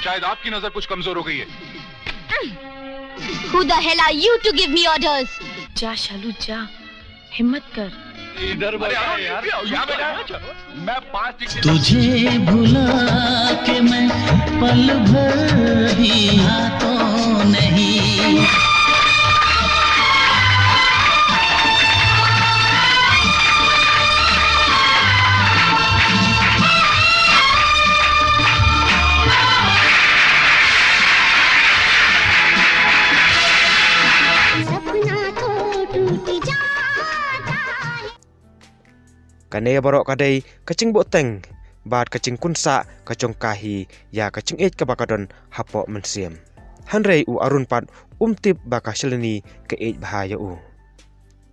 शायद आपकी नजर कुछ कमजोर हो गई है। Who the hell are you to give me orders? जा शालू जा, हिम्मत कर। इधर यार, मैं 5 तुझे भुला के मैं पल भर भी तो नहीं। Kanaya borok kadai kacing boteng, bat kacing kunsa kacong kahi ya kacing it kabakadon hapok mensiam. Hanrei u arun pat tip baka sheleni ke it bahaya u.